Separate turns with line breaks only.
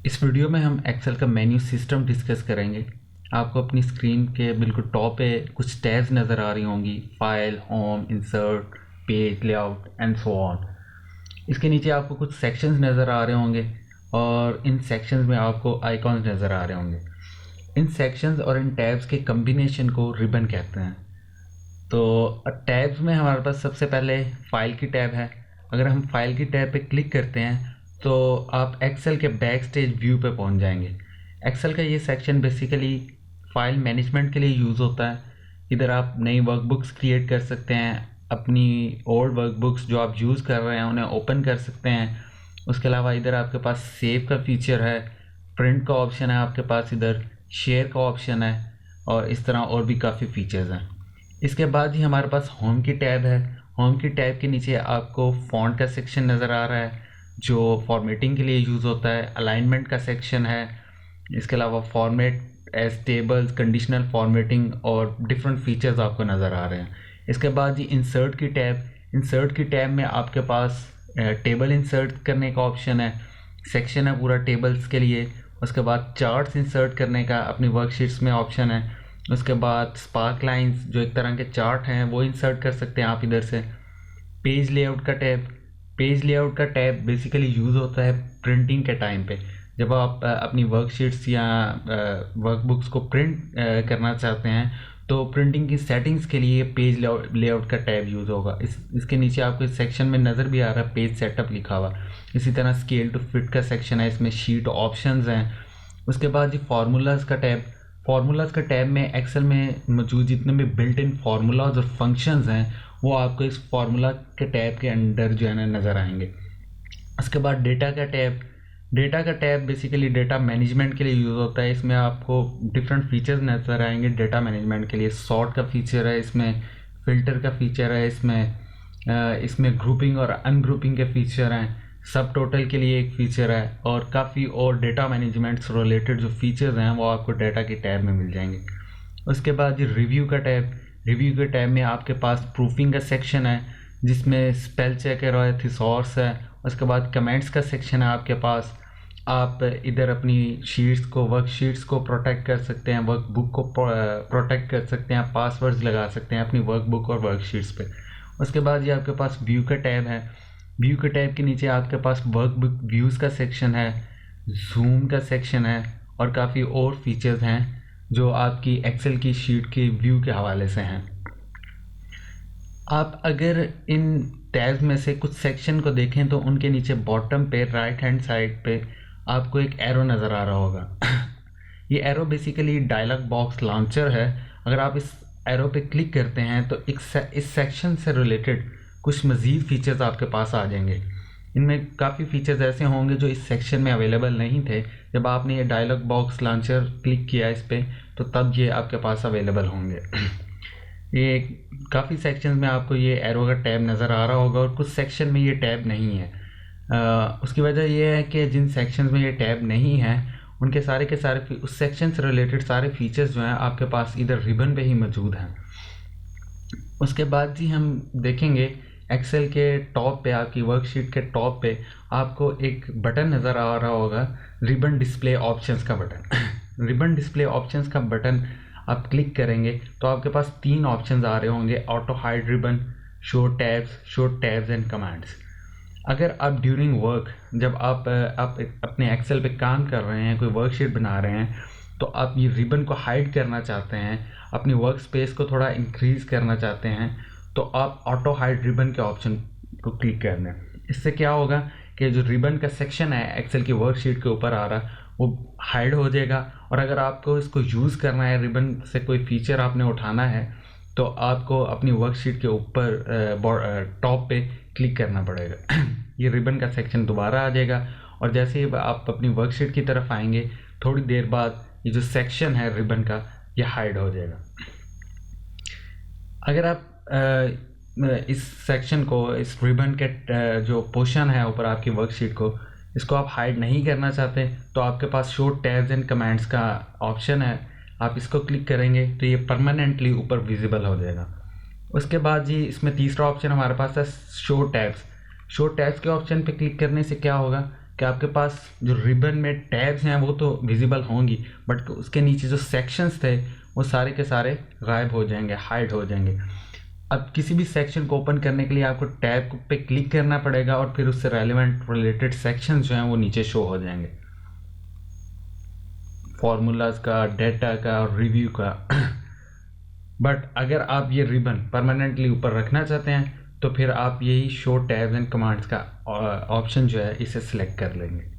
इस वीडियो में हम एक्सेल का मेन्यू सिस्टम डिस्कस करेंगे। आपको अपनी स्क्रीन के बिल्कुल टॉप पे कुछ टैब्स नज़र आ रही होंगी, file, home, insert, page, layout and so on. इसके नीचे आपको कुछ सेक्शंस नज़र आ रहे होंगे और इन सेक्शंस में आपको आइकॉन्स नज़र आ रहे होंगे। इन सेक्शंस और इन टैब्स के कम्बिनेशन को रिबन कहते हैं। तो टैब्स में हमारे पास सबसे पहले फाइल की टैब है। अगर हम फाइल की टैब पे क्लिक करते हैं तो आप एक्सेल के बैक स्टेज व्यू पे पहुंच जाएंगे। एक्सेल का ये सेक्शन बेसिकली फाइल मैनेजमेंट के लिए यूज़ होता है। इधर आप नई वर्कबुक्स क्रिएट कर सकते हैं, अपनी ओल्ड वर्कबुक्स जो आप यूज़ कर रहे हैं उन्हें ओपन कर सकते हैं। उसके अलावा इधर आपके पास सेव का फीचर है, प्रिंट का ऑप्शन है आपके पास, इधर शेयर का ऑप्शन है और इस तरह और भी काफ़ी फीचर्स हैं। इसके बाद ही हमारे पास होम की टैब है। होम की टैब के नीचे आपको फ़ॉन्ट का सेक्शन नज़र आ रहा है जो फॉर्मेटिंग के लिए यूज़ होता है। अलाइनमेंट का सेक्शन है। इसके अलावा format as tables, conditional formatting और डिफरेंट फीचर्स आपको नज़र आ रहे हैं। इसके बाद ही इंसर्ट की टैब। इंसर्ट की टैब में आपके पास टेबल इंसर्ट करने का ऑप्शन है, सेक्शन है पूरा टेबल्स के लिए। उसके बाद चार्ट्स इंसर्ट करने का अपनी वर्कशीट्स में ऑप्शन है। उसके बाद स्पार्क लाइंस जो एक तरह के चार्ट हैं वो इंसर्ट कर सकते हैं आप इधर से। पेज लेआउट का टैब। पेज लेआउट का टैब बेसिकली यूज़ होता है प्रिंटिंग के टाइम पे। जब आप अपनी वर्कशीट्स या वर्कबुक्स को प्रिंट करना चाहते हैं तो प्रिंटिंग की सेटिंग्स के लिए पेज लेआउट का टैब यूज़ होगा। इसके नीचे आपको इस सेक्शन में नज़र भी आ रहा है पेज सेटअप लिखा हुआ। इसी तरह स्केल टू फिट का सेक्शन है, इसमें शीट ऑप्शंस हैं। उसके बाद ये फार्मूलाज का टैब। फार्मूलाज का टैब में एक्सेल में मौजूद जितने भी बिल्ट इन फार्मूलाज और फंक्शंस हैं वो आपको इस फार्मूला के टैब के अंडर जो है ना नज़र आएंगे। उसके बाद डेटा का टैब। डेटा का टैब बेसिकली डेटा मैनेजमेंट के लिए यूज़ होता है। इसमें आपको डिफरेंट फीचर्स नज़र आएंगे डेटा मैनेजमेंट के लिए। सॉर्ट का फीचर है, इसमें फ़िल्टर का फीचर है, इसमें ग्रुपिंग और अनग्रुपिंग के फीचर हैं, सब टोटल के लिए एक फ़ीचर है और काफ़ी और डेटा मैनेजमेंट से रिलेटेड जो फीचर्स हैं वो आपको डेटा की टैब में मिल जाएंगे। उसके बाद ये रिव्यू का टैब। रिव्यू के टैब में आपके पास प्रूफिंग का सेक्शन है जिसमें स्पेल चेकर और थिसॉर्स है। उसके बाद कमेंट्स का सेक्शन है आपके पास। आप इधर अपनी शीट्स को, वर्कशीट्स को प्रोटेक्ट कर सकते हैं, वर्कबुक को प्रोटेक्ट कर सकते हैं, पासवर्ड्स लगा सकते हैं अपनी वर्कबुक और वर्कशीट्स पे। उसके बाद ये आपके पास व्यू का टैब है। व्यू के टैब के नीचे आपके पास वर्कबुक व्यूज़ का सेक्शन है, जूम का सेक्शन है और काफ़ी और फीचर्स हैं जो आपकी एक्सेल की शीट के व्यू के हवाले से हैं। आप अगर इन टैब्स में से कुछ सेक्शन को देखें तो उनके नीचे बॉटम पे राइट हैंड साइड पे आपको एक एरो नज़र आ रहा होगा। ये arrow basically dialog box launcher है। अगर आप इस एरो पे क्लिक करते हैं तो इस सेक्शन से रिलेटेड कुछ मज़ीद फीचर्स आपके पास आ जाएंगे। इनमें काफ़ी फीचर्स ऐसे होंगे जो इस सेक्शन में अवेलेबल नहीं थे। जब आपने ये डायलॉग बॉक्स लॉन्चर क्लिक किया इस पर तो तब ये आपके पास अवेलेबल होंगे। ये काफ़ी सेक्शंस में आपको ये एरो का टैब नज़र आ रहा होगा और कुछ सेक्शन में ये टैब नहीं है। उसकी वजह यह है कि जिन सेक्शंस में ये टैब नहीं है उनके सारे के सारे उस सेक्शन से रिलेटेड सारे फीचर्स जो हैं आपके पास इधर रिबन पे ही मौजूद हैं। उसके बाद जी हम देखेंगे एक्सेल के टॉप पे, आपकी वर्कशीट के टॉप पे आपको एक बटन नज़र आ रहा होगा, रिबन डिस्प्ले ऑप्शंस का बटन। रिबन डिस्प्ले ऑप्शंस का बटन आप क्लिक करेंगे तो आपके पास 3 ऑप्शंस आ रहे होंगे, auto hide ribbon, show tabs and commands. अगर आप ड्यूरिंग वर्क, जब आप अपने एक्सेल पे काम कर रहे हैं, कोई वर्कशीट बना रहे हैं तो आप ये रिबन को हाइड करना चाहते हैं, अपनी वर्क स्पेस को थोड़ा इंक्रीज़ करना चाहते हैं तो आप ऑटो हाइड रिबन के ऑप्शन को क्लिक कर दें। इससे क्या होगा कि जो रिबन का सेक्शन है एक्सेल की वर्कशीट के ऊपर आ रहा वो हाइड हो जाएगा और अगर आपको इसको यूज़ करना है, रिबन से कोई फीचर आपने उठाना है तो आपको अपनी वर्कशीट के ऊपर टॉप पे क्लिक करना पड़ेगा। ये रिबन का सेक्शन दोबारा आ जाएगा और जैसे ही आप अपनी वर्कशीट की तरफ आएंगे थोड़ी देर बाद ये जो सेक्शन है रिबन का ये हाइड हो जाएगा। अगर आप इस सेक्शन को, इस रिबन के जो पोर्शन है ऊपर आपकी वर्कशीट को, इसको आप हाइड नहीं करना चाहते तो आपके पास शो टैब्स एंड कमांड्स का ऑप्शन है। आप इसको क्लिक करेंगे तो ये परमानेंटली ऊपर विजिबल हो जाएगा। उसके बाद जी इसमें तीसरा ऑप्शन हमारे पास है शो टैब्स। शो टैब्स के ऑप्शन पे क्लिक करने से क्या होगा कि आपके पास जो रिबन में टैब्स हैं वो तो विजिबल होंगी, बट उसके नीचे जो सेक्शंस थे वो सारे के सारे गायब हो जाएंगे, हाइड हो जाएंगे। अब किसी भी सेक्शन को ओपन करने के लिए आपको टैब पे क्लिक करना पड़ेगा और फिर उससे रेलेवेंट रिलेटेड सेक्शन जो हैं वो नीचे शो हो जाएंगे, फॉर्मूलाज का, डेटा का और रिव्यू का। बट अगर आप ये रिबन परमानेंटली ऊपर रखना चाहते हैं तो फिर आप यही शो टैब्स एंड कमांड्स का ऑप्शन जो है इसे सिलेक्ट कर लेंगे।